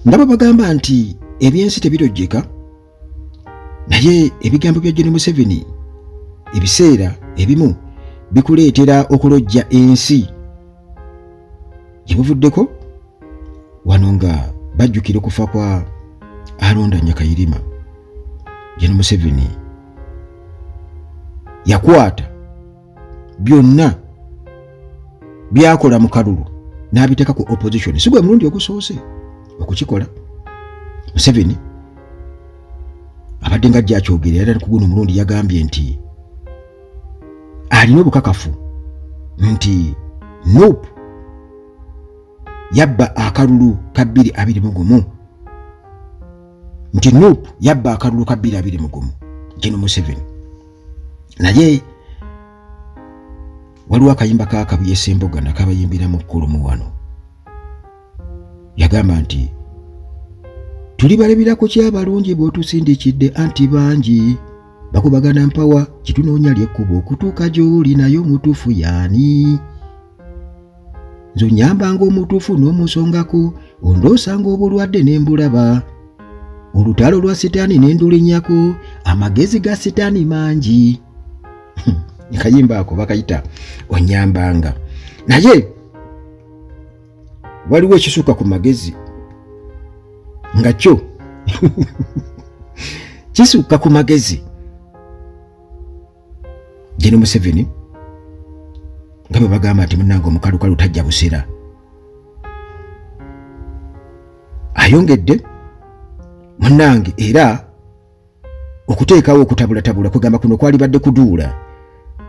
ndaba bagamba nti ebyensi tebirojjeka, naye ebigambo bya Gen. Museveni ebiseera ebimu bikuleetera okulojja ensi. Gye buvuddeko wano nga bajjukira okufa kwa Alonda Nyakayirima, Gen. Museveni yakwata byonna byakola mu kalulu n'abiteeka ku opposition. Si gwe mulundi ogusoose okukikola. Museveni abadde nga ajja akyogera era ku guno mulundi yagambye nti alina obukakafu nti Nuupu yabba akalulu ka 2021, nti Nuupu yabba akalulu ka 2021 Gen. Museveni. Naye waliwo akayimba ka Kabuye Ssemboga nakabayimbira mu kkulumu wano. Yagamba nti tuli balabira ku kyabalungi bw'otusindikidde anti bangi bakubagana mpawa kitunoonya lyekkubo okutuuka gy'oli naye omutuufu yaani. Nze onyambanga omutuufu n'omusongako ondoosanga obulwadde ne mbulaba olutalo lwa sitaani ne ndulinyako amagezi ga sitaani mangi. Akayimba ako bakayita onyambanga. Naye waliwo ekisuka ku magezi nga kyo kisuka ku magezi. Gen. Museveni nga bwe bagamba nti munnange omukalukalu tajja busera, ayongedde munnange era okuteekawo okutabulatabula kugamba kuno kwali badde kuduula.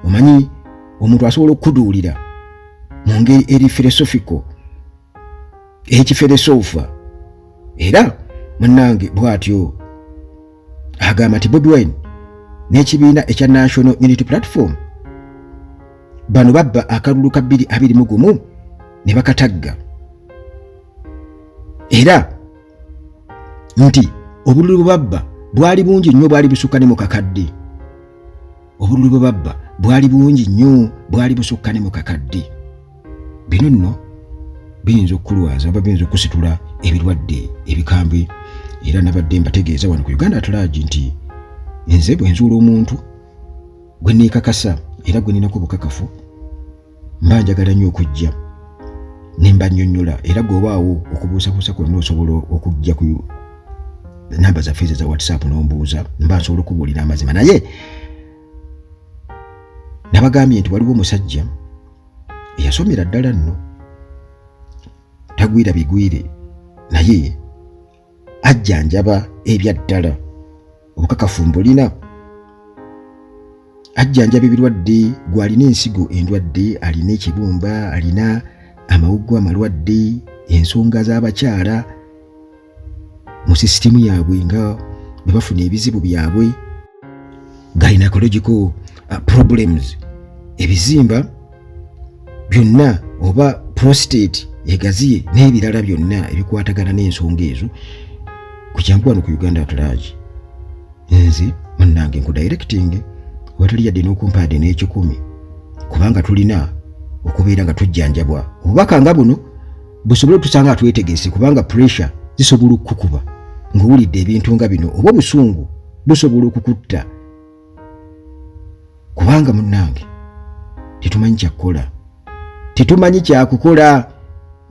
Omanyi omuntu asobola okuduulira mu ngeri eri philosophical ekifilosofa, era munnange bw'atyo agamba nti Bobi Wine n'ekibiina ekya National Unity Platform bano babba akalulu ka 2021 ne bakatagga, era nti obululu bwe babba bwali bungi nnyo, bwali busukka ne mu kakadde. Obululu bwe babba bwali bungi nnyo, bwali busukka ne mu kakadde. Bino nno biyinza okukulwaza oba biyinza okusitula ebirwadde ebikambwe, era nabadde mbategeeza wano ku Uganda at Large nti nze bwe nzuula omuntu gwe neekakasa era gwe ninako bukakafu mba njagala nnyo okujja ne mba nnyonnyola, era gw'obaawo okubuusabuusa kwonna osobola okujja ku namba zaffe za WhatsApp n'ombuuza, mba nsobola okubuulira amazima. Naye nabagambye nti waliwo omusajja eyasomera ddala nno, tagwira bigwire, naye ajjanjaba ebya ddala, obukakafu mbulina, ajjanjaba ebirwadde. Gw'alina ensigo endwadde, alina ekibumba, alina amawuggwa amalwadde, ensonga z'abakyala mu sisitimu yaabwe nga bwe bafuna ebizibu byabwe, gynecological problems, ebizimba byonna oba prostate egaziye n'ebirala byonna ebikwatagana n'ensonga ezo. Ku kyangu wano ku Uganda at Large nze munnange nkudirecting watali yadde n'okumpaade n'ekikumi, kubanga tulina okubeera nga tujjanjabwa. Obubaka nga buno busobola otusanga nga twetegese, kubanga pressure zisobola okukuba ng'owulidde ebintu nga bino, oba obusungu busobola okukutta, kubanga munnange tetumanyi kyakukola, tetumanyi kyakukola,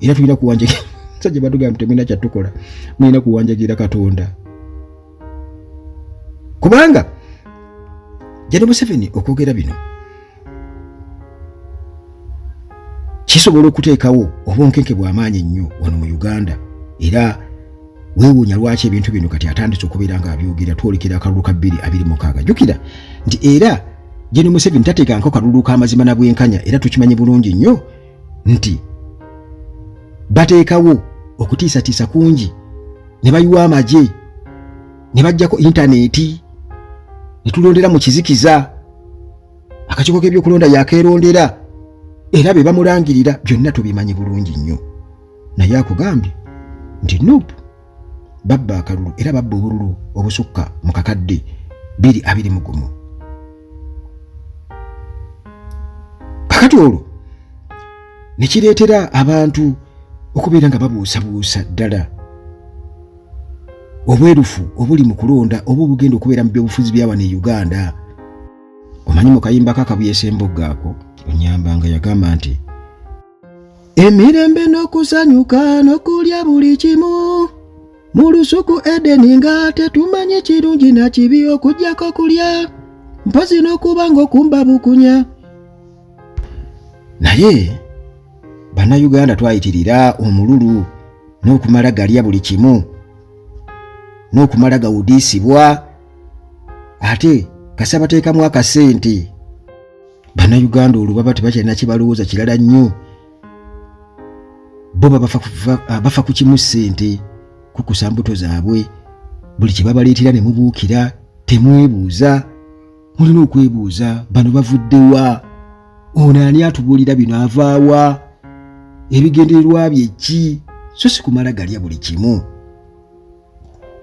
era tulina kuwanjagira sajja batugamba temulina kyatukola, mulina kuwanjagira Katonda. Kubanga Gen. Museveni okwogera bino kisobola okuteekawo obunkenke bw'amaanyi ennyo wano mu Uganda, era weewuunya lwaki ebintu bino kati atandise okubeera nga abyogera twolekera akalulu ka 2026. Jjukira nti era Gen. Museveni tateekangako kalulu k'amazima na bwenkanya, era tukimanyi bulungi nnyo nti bateekawo okutiisatiisa kungi, ne bayiwa amagye, ne bajjako intaneti, ne tulondera mu kizikiza, akakiiko k'ebyokulonda yakeerondera, era be bamulangirira, byonna tubimanyi bulungi nnyo. Naye akugambye nti Nuupu babba akalulu, era babba obululu obusukka mu kakadde 2021. Kakati olwo ne kireetera abantu okubeera nga babuusabuusa ddala obwerufu obuli mu kulonda oba obugenda okubeera mu byobufuzi bya wano e Uganda. Omanyi mu kayimba k'Akabuye Ssembogga ako Onyambanga yagamba nti emirembe n'okusanyuka n'okulya buli kimu mu lusuku Edeni nga tetumanyi kirungi na kibi okujjako kulya mpozi n'okuba ng'okumba bukunya. Naye bannayuganda twayitirira omululu n'okumala galya buli kimu n'okumala gawudiisibwa ate kasabateekamu akasente. Bannayuganda olwo baba tebakyalina kibalowooza kirala nnyo, bo bafa ku kimu ssente kukusa mbuto zaabwe. Buli kye babaleetera ne mubuukira temwebuuza. Mulina okwebuuza bano bavuddewa, ono ani atubuulira bino avaawa, ebigendererwa bye ki, so si kumala galya buli kimu.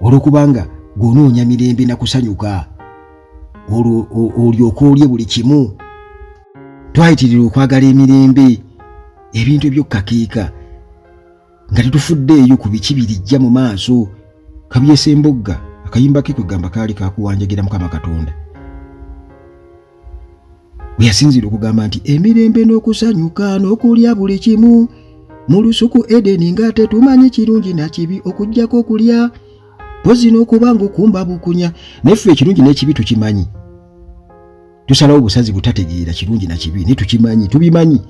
Olwokubanga gw'onoonya mirembe na kusanyuka olyoka olye buli kimu. Twayitirira okwagala emirembe, ebintu ebyokkakeeka nga tetufuddeeyo ku biki birijja mu maaso. Kabuye Ssembogga akayimba ke kwegamba kaali kakuwanjagira Mukama Katonda. We yasinzira okugamba nti emirembe n'okusanyuka n'okulya buli kimu mu lusuku Edeni nga tetumanyi kirungi na kibi okujjako okulya mpozi n'okuba ng'okumba bukunya. Neffe ekirungi n'ekibi tukimanyi, tusalawo obusazi butategeera kirungi na kibi ne tukimanyi, tubimanyi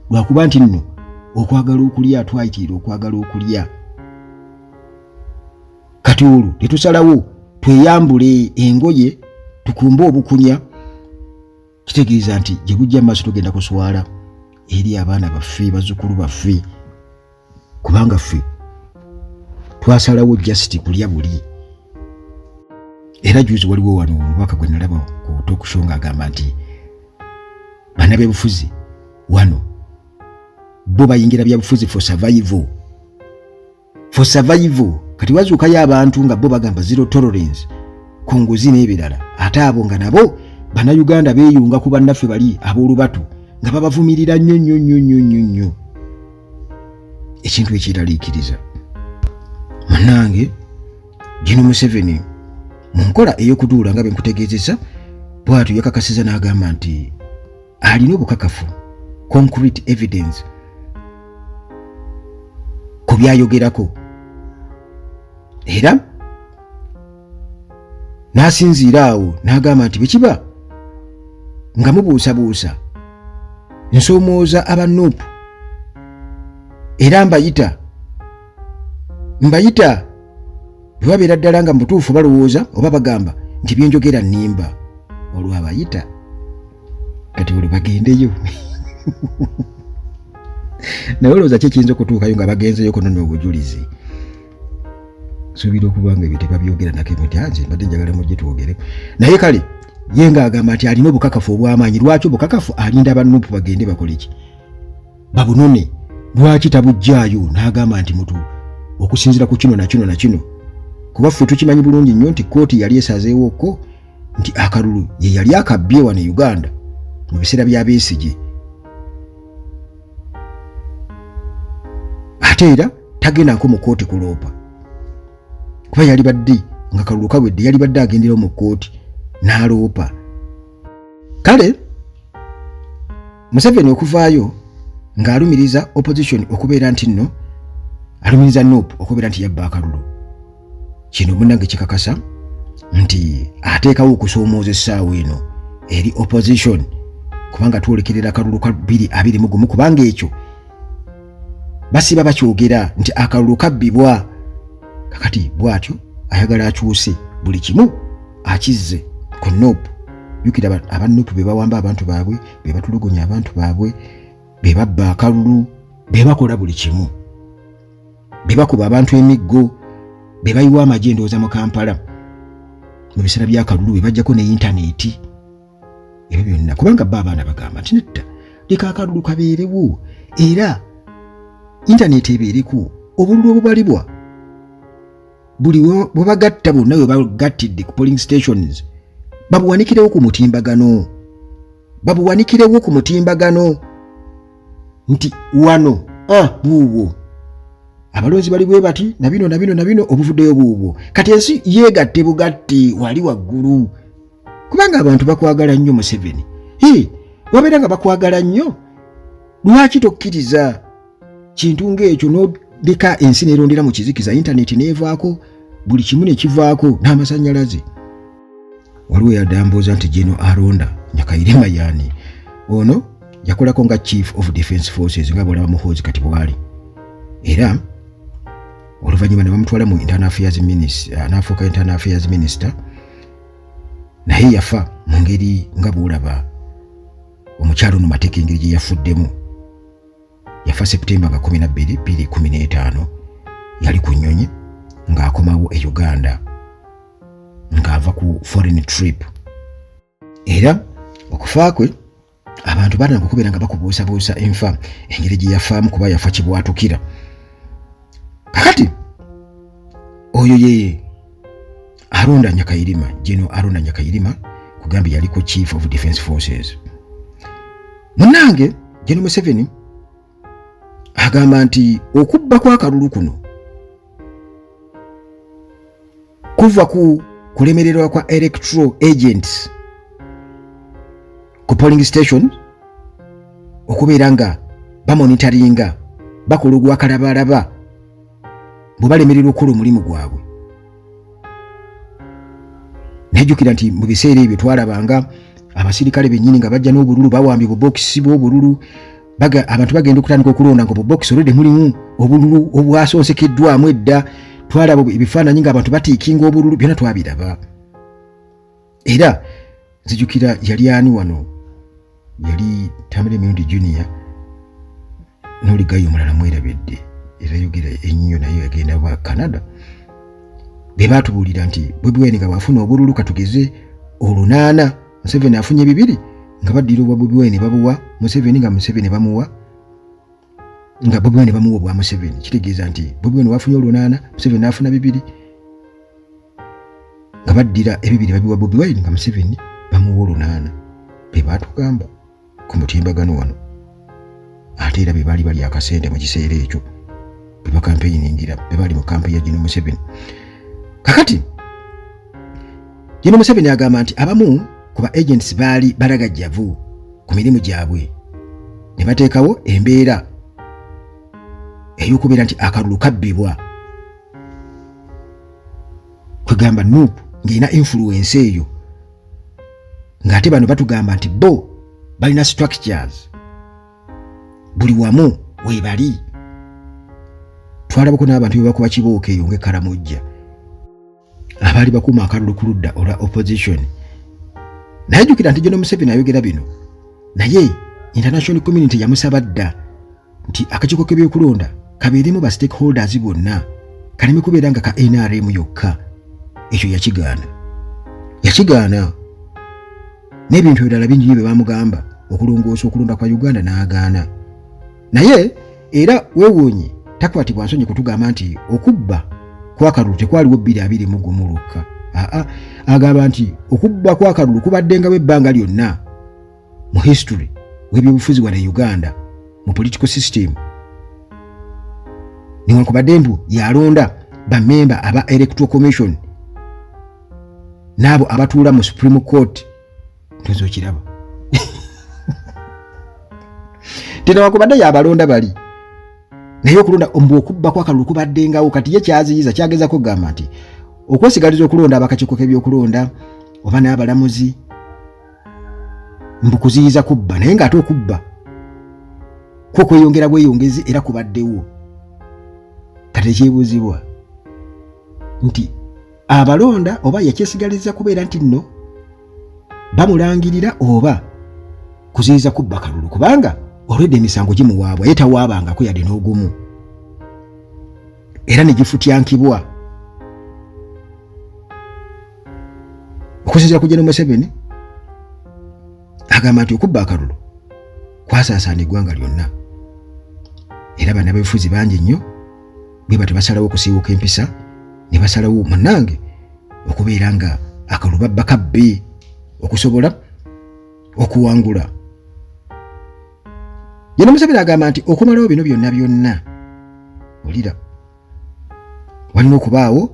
lwakuba nti nno okwagala okulya twayitirira okwagala okulya. Kati olwo tetusalawo tweyambule engoye tukumbe obukunya, kitegeeza nti gye bujja maaso tugenda kuswala eri abaana baffe bazzukulu baffe, kubanga ffe twasalawo just kulya buli. Era juzi waliwo wano omubaka gwe nalaba ku talk show ng'agamba nti bannabyabufuzi wano bo bayingira byabufuzi for survival. Kati wazuukayo abantu nga bo bagamba zero tolerance ku nguzi n'ebirala, ate abo nga nabo bannayuganda beeyunga ku bannaffe bali ab'olubatu nga babavumirira nnyo. Ekintu ekiraliikiriza munnange Gino Museveni mu nkola ey'okuduula nga bwe nkutegeezesa bw'atyo yakakasiza n'agamba nti alina obukakafu, concrete evidence ku byayogerako, era n'asinziira awo n'agamba nti bwekiba nga mubuusabuusa nsoomooza aba Nuupu era mbayita bwe babeera ddala nga mutuufu balowooza oba bagamba nti byenjogera nnimba, olwo abayita kati olwo bagendeyo. Naye olowooza ki ekiyinza okutuukayo nga bagenzeyo kunona obujulizi? Suubira okuba nga ebyo tebabyogera nako nti nze mbadde njagala mujje twogere. Naye kale ye ng'agamba nti alina obukakafu obw'amaanyi. Lwaki obukakafu? Alinda aba Nuupu bagende bakole ki? Babunone. Lwaki tabujjaayo n'agamba nti mutu okusinzira ku kino na kino kuba ffe tukimanyi bulungi nnyo nti kkooti yali esazeewoko nti akalulu ye yali akabbye wano e Uganda mu biseera bya Besigye, ate era tagendako mu kkooti kuloopa kuba yali badde nga kalulu kawedde yali badde agenderawo mu kkooti n'aloopa. Kale Museveni okuvaayo ng'alumiriza opposition okubeera nti nno alumiriza Nuupu okubeera nti yabba akalulu. Kino munnange kikakasa nti ateekawo okusoomooza essaawa eno eri opposition, kubanga twolekerera akalulu ka 2021 kubanga ekyo basiba bakyogera nti akalulu kabbibwa. Kakati bw'atyo ayagala akyuse buli kimu akizze ku Nuupu. Jjukira aba Nuupu be bawamba abantu baabwe, be batulugunya abantu baabwe, be babba akalulu, be bakola buli kimu, be bakuba abantu emiggo, be bayiwa amagye endowooza mu Kampala mu biseera by'akalulu, be bajjako ne intaneti. Ebyo byonna kubanga bo abaana bagamba nti nedda leka akalulu kabeerewo era intaneti ebeereko, obululu obubalibwa buli bwe bagatta bonna bwe bagattidde ku polling stations babuwanikirewo ku mutimbagano nti wano buubwo abalonzi bali bwe bati na bino obuvuddeyo buubwo. Kati ensi yeegatte bugatti wali waggulu kubanga abantu bakwagala nnyo Museveni. Wabeera nga bakwagala nnyo, lwaki tokkiriza kintu ng'ekyo n'odeka ensi n'erondera mu kizikiza, intaneti n'evaako, buli kimu ne kivaako n'amasannyalaze? Waliwo yadambuuza nti General Aronda Nyakairima yaani ono yakolako nga Chief of Defence Forces nga bw'olaba Muhoozi kati bwali, era oluvannyuma ne bamutwala mu n'afuuka Internal Affairs Minister, naye yafa mu ngeri nga bw'olaba omukyalo ono Mateke engeri gye yafuddemu. Yafa Septemba 12, 2015, yali ku nnyonyi ng'akomawo e Uganda ng'ava ku foreign trip. Era okufa kwe abantu balina okubeera nga bakubuusabuusa enfa engeri gye yafaamu kuba yafa kibwatukira. Kakati oyo ye Aronda Nyakairima, General Aronda Nyakairima kugambye yaliko Chief of Defence Forces. Munnange General Museveni agamba nti okubba kwa kalulu kuno kuva ku kulemererwa kwa electoral agents ku polling station okubeera nga bamonitaringa bakola ogwakalabalaba bwe balemererwa okukola omulimu gwabwe. Najjukira nti mu biseera ebyo twalabanga abasirikale bennyini nga bajja n'obululu bawambye obubokisi bw'obululu, abantu bagenda okutandika okulonda nga obubokisi olwedde mulimu obululu obwasoosekeddwamu edda. Twalaba ebifaananyi ng'abantu batiikinga obululu, byonna twabiraba. Era nzijukira yali ani wano, yali Tamale Mirundi Junior n'oligayo omulala mwerabidde era yogera ennyo naye yagenda wa Canada, be baatubuulira nti Bobi Wine nga bw'afuna obululu katugeze 8, Museveni afunye 2 nga baddira obwa Bobi Wine babuwa Museveni nga Museveni bamuwa nga Bobi Wine bamuwa obwa Museveni. Kitegeeza nti Bobi Wine wafunye 8, Museveni afuna 2 nga baddira 2 babiwa Bobi Wine nga Museveni bamuwa 8. Be baatugamba ku mutimbagano wano, ate era be baali bali akasente mu kiseera ekyo be bakampeyingira, be baali mu kampeyi ya General Museveni. Kakati General Museveni agamba nti abamu ku ba agents baali balagajjavu ku mirimu gyabwe ne bateekawo embeera ey'okubeera nti akalulu kabbibwa, kwegamba Nuupu ng'erina influence eyo, ng'ate bano batugamba nti bo balina structures buli wamu weebali. Twalabako n'abantu be bakuba kibooka eyo ng'ekkalamujja abaali bakuuma akalulu ku ludda olwa opposition. Naye jjukira nti General Museveni ayogera bino, naye international community yamusaba dda nti akakiiko k'ebyokulonda kabeeremu ba stakeholders bonna, kaleme kubeera nga ka NRM yokka. Ekyo yakigaana n'ebintu ebirala bingi bye bamugamba okulongoosa okulonda kwa Uganda n'agaana. Naye era weewuunye takwatibwa nsonyi kutugamba nti okubba kwa kalulu tekwaliwo 2021 lukka. Agamba nti okubba kwa kalulu kubaddengawo ebbanga lyonna mu history w'ebyobufuzi wano e Uganda mu political system, newankubadde mbu yalonda bamemba aba Electoral Commission n'abo abatuula mu Supreme Court. Ntozo kiraba newankubadde yabalonda bali, naye okulonda ombu okubba kwa kalulu kubaddengawo. Kati ye kyaziyiza kyagezako kugamba nti okwesigaliza okulonda abakakiiko k'ebyokulonda oba n'abalamuzi mbu kuziyiza kubba, naye ng'ate okubba kwo kweyongera bweyongezi era kubaddewo. Kati ekyebuuzibwa nti abalonda oba yakyesigaliza kubeera nti nno bamulangirira oba kuziyiza kubba kalulu, kubanga olwedde emisango gimuwaabwa ye tawaabangako yadde n'ogumu, era ne gifutyankibwa. Okusinziira ku General Museveni agamba nti okubba akalulu kwasaasaana eggwanga lyonna, era bannabebufuzi bangi nnyo bwe bati basalawo okusiiwuka empisa ne basalawo munnange okubeera nga akalulu babba kabbe okusobola okuwangula. General Museveni agamba nti okumalawo bino byonna olira walina okubaawo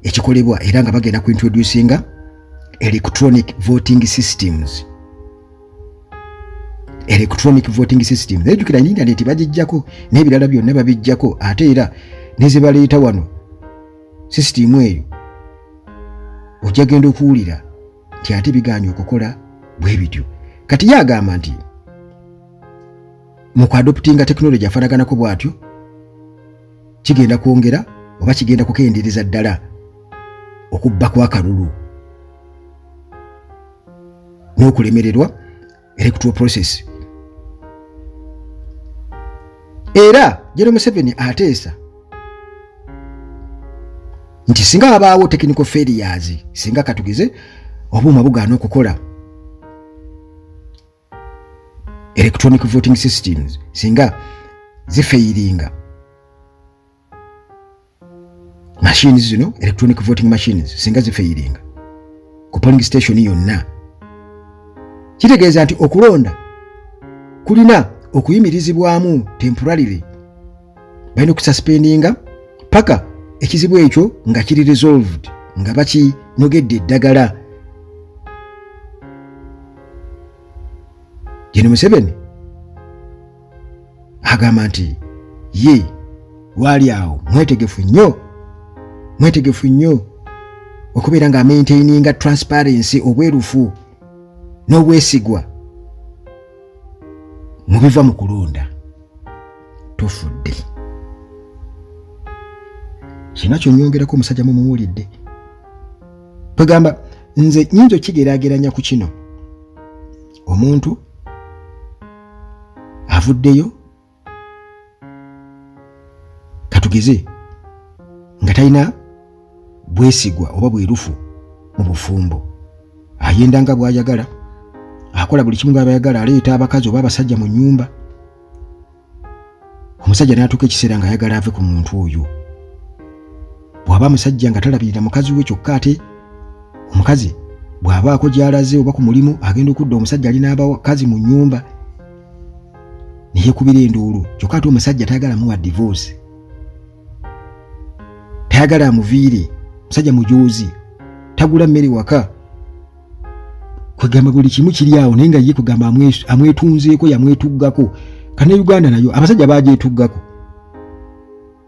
ekikolebwa era nga bagenda ku introducinga electronic voting systems. Electronic voting systems ejjukira internet bagijjako n'ebirala byonna babijjako ate era neze baleeta wano system eyo ojja genda okuwulira nti ate biganye okukola bwe bityo. Kati yagamba nti mu kuadoptinga technology afanaganako bw'atyo kigenda kwongera oba kigenda kukendeereza ddala okubba kwa kalulu n'okulemererwa electoral process. Era General Museveni ateesa nti singa wabaawo technical failures, singa katugize obuuma bugaana okukola electronic voting systems, singa zifairinga machines zino, electronic voting machines singa zifairinga ku polling station yonna, kitegeeza nti okulonda kulina okuyimirizibwamu temporarily, balina okususpendinga paka ekizibu ekyo nga kiri resolved, nga bakinogedde eddagala. General Museveni agamba nti ye wali awo mwetegefu nnyo okubeera nga maintaininga transparency, obwerufu n'obwesigwa mu biva mu kulonda. Tofudde kina kyonyongerako omusajja mumuwulidde. Bagamba nze nyinza okigeraageranya ku kino, omuntu avuddeyo katugize nga talina bwesigwa oba bwerufu mu bufumbo, ayenda nga bw'ayagala, akola buli kimu ng'abayagala, aleeta abakazi oba abasajja mu nnyumba. Omusajja n'atuuka ekiseera ng'ayagala ave ku muntu oyo. Bw'aba musajja nga talabirira mukazi we kyokka, ate omukazi bw'abaako gy'alaze oba ku mulimu agenda okudda omusajja alina abakazi mu nnyumba neyekubira enduulu, kyokka ate omusajja tayagala muwa divorce, tayagala amuviire, musajja mujuuzi, tagula mmere waka, kwegamba buli kimu kiri awo, naye nga ye kugamba amwetunzeeko, yamwetuggako. Kana Uganda nayo abasajja bagyetuggako.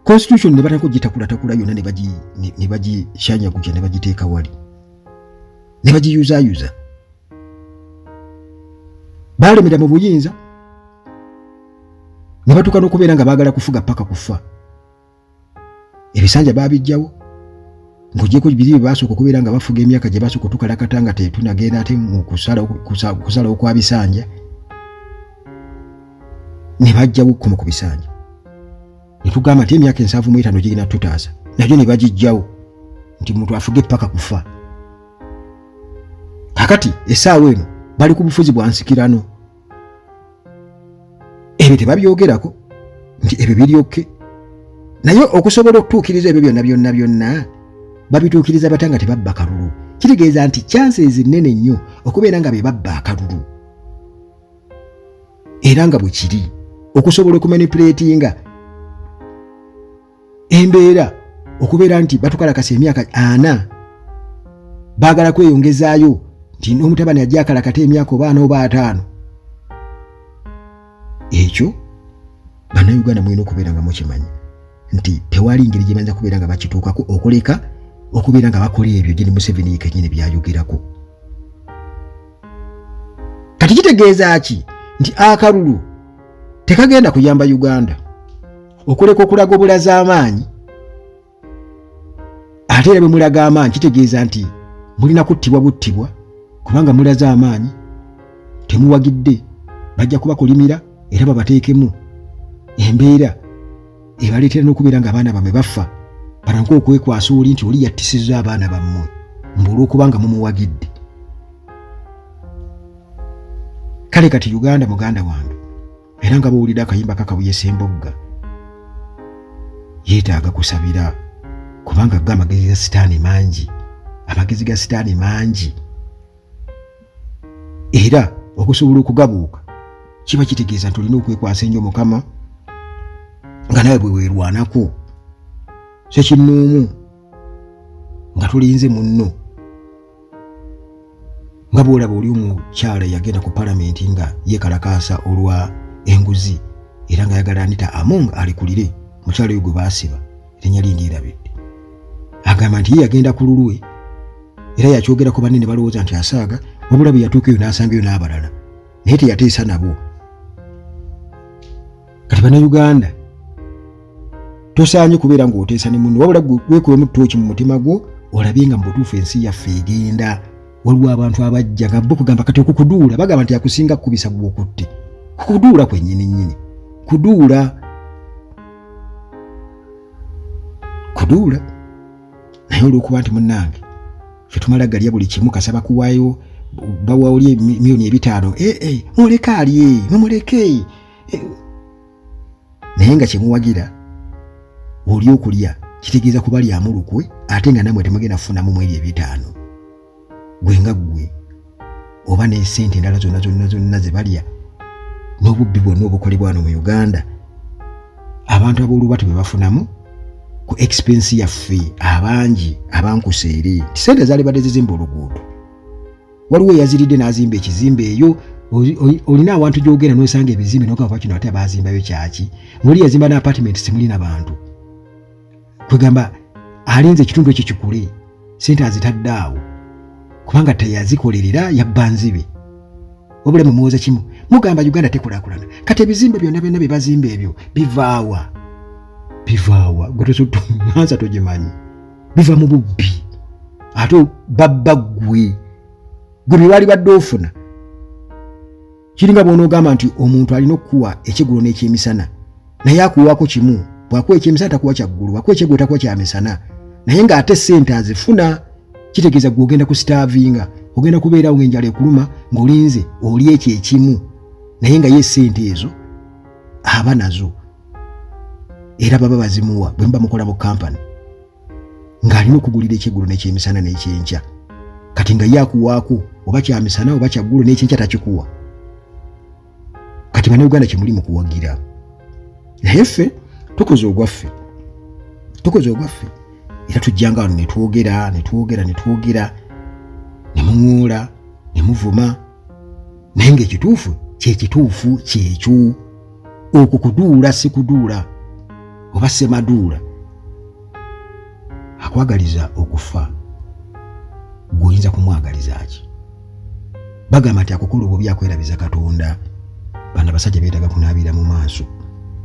Constitution ne batako gitakula yonna ne bagishanyaguja ne bagiteeka wali, ne bagiyuzaayuza, balemera mu buyinza ne batuuka n'okubeera nga baagala kufuga paka kufa. Ebisanja babijjawo ng'ogyeko biri bye basooka okubeera nga bafuga emyaka gye basooka otukalakata nga tetunagenda ate mu kusalawo kwa bisanja, ne bajjawo okukoma ku bisanja. Ne tugamba nti emyaka 7 gigenda tutaasa, nagyo ne bagijjawo nti muntu afuge paka kufa. Kakati essaawa eno bali ku bufuzi bwa nsikirano. Ebyo tebabyogerako nti ebyo biryokke, naye okusobola okutuukiriza ebyo byonna babituukiriza bata nga tebabba kalulu. Kitegeeza nti chances nnene nnyo okubeera nga be babba akalulu, era nga bwe kiri okusobola okumanipulatinga embeera, okubeera nti batukalakasa emyaka 4 baagala kweyongezaayo, nti n'omutabani ajja akalakata emyaka 4 oba 5. Ekyo bannayuganda mulina okubeera nga mukimanyi nti tewali ngeri gye bayinza kubeera nga bakituukako okuleka okubeera nga bakola ebyo General Museveni kennyini byayogerako. Kati kitegeeza ki? Nti akalulu tekagenda kuyamba Uganda okuleka okulaga obulaza amaanyi, ate era bwe mulaga amaanyi kitegeeza nti mulina kuttibwa buttibwa, kubanga mulaza amaanyi, temuwagidde, bajja kubakolimira era babateekemu embeera ebaleetera n'okubeera nga abaana bammwe bafa, balanko okwekwasa oli nti oli yattisizza abaana bammwe olw'okubanga mumuwagidde. Kale kati Uganda muganda wange, era nga bawulira akayimba kakabuyesa embogga, yeetaaga kusabira, kubanga ga amagezi ga sitaani mangi, amagezi ga sitaani mangi, era okusobola okugabuuka kiba kitegeeza nti olina okwekwasa ennyo Mukama nga nawe bwe weerwanako Ssekinnuumu nga tulinze munno nga bw'olaba oli omukyala yagenda ku palamenti nga yeekalakaasa olwa enguzi era nga yagala Anita Among alikulire mukyala oyo gwe baasiba erinnya lye ndyerabidde. Agamba nti ye yagenda ku lulwe era yakyogerako banne ne balowooza nti asaaga, wabula bwe yatuuka eyo n'asangayo n'abalala naye teyateesa nabo. Kati bannayuganda tosaanye kubeera ng'oteesa ne munno, wabula weekubemu ttooki mu mutima gwo olabye nga mu butuufu ensi yaffe egenda. Waliwo abantu abajja nga bo kugamba kati okukuduula bagamba nti akusinga kukubisa gw'okutte. Kukuduula kwennyini nnyini, kuduula naye olw'okuba nti munnange ffe tumala galya buli kimu kasaba kuwaayo bawawulye miliyoni 5 muleke alye mumuleke naye nga kyemuwagira oli okulya kitegeeza kuba lyamu lukwe ate nga namwe temugenda kufunamu mu ebyo 5 gwe nga ggwe oba n'esente endala zonna ze balya n'obubbi bwonna obukolebwa wano mu Uganda abantu ab'olubatu be bafunamu ku expense yaffe abangi abankuseere. Sente zaali badde zizimba oluguudo, waliwo eyaziridde n'azimba ekizimbe eyo. Olina awantu gy'ogenda n'osanga ebizimbe n'ogamba kino ate baazimbayo kyaki, ng'oli yazimba n'apartment simulina bantu. Kwegamba alinze ekitundu ekyo kikule, sente azitadde awo kubanga teyazikolerera yabba nzibe. Wabula muwooza kimu, mugamba Uganda tekulaakulana, kati ebizimbe byonna bye bazimba ebyo bivaawa? Gwe togimanyi, biva mu bubbi. Ate babba gwe bye baali badde ofuna. Kiringa bw'onoogamba nti omuntu alina okukuwa ekyeggulu n'ekyemisana, naye akuwaako kimu. Bw'akuwa ekyemisana takuwa kyaggulu, bw'akuwa ekyeggulu takuwa kyamisana, naye ng'ate ssente azifuna. Kitegeeza gwe ogenda kusitaavinga, ogenda kubeerawo ng'enjala ekuluma ng'olinze oli ekyo ekimu, naye nga ye ssente ezo aba nazo era baba bazimuwa bwe muba mukola mu kampani ng'alina okugulira ekyeggulu n'ekyemisana n'ekyenkya. Kati nga ye akuwaako oba kyamisana oba kyaggulu n'ekyenkya takikuwa. Kati bannayuganda kye muli mu kuwagira. Naye ffe tukoze ogwaffe era tujjanga wano ne twogera ne muŋoola ne muvuma, naye ng'ekituufu kyekyo. Okwo kuduula si kuduula oba semaduula. Akwagaliza okufa gw'oyinza kumwagaliza ki? Bagamba nti akukola obubi akwerabiza Katonda. Bano abasajja beetaaga kunaabira mu maaso.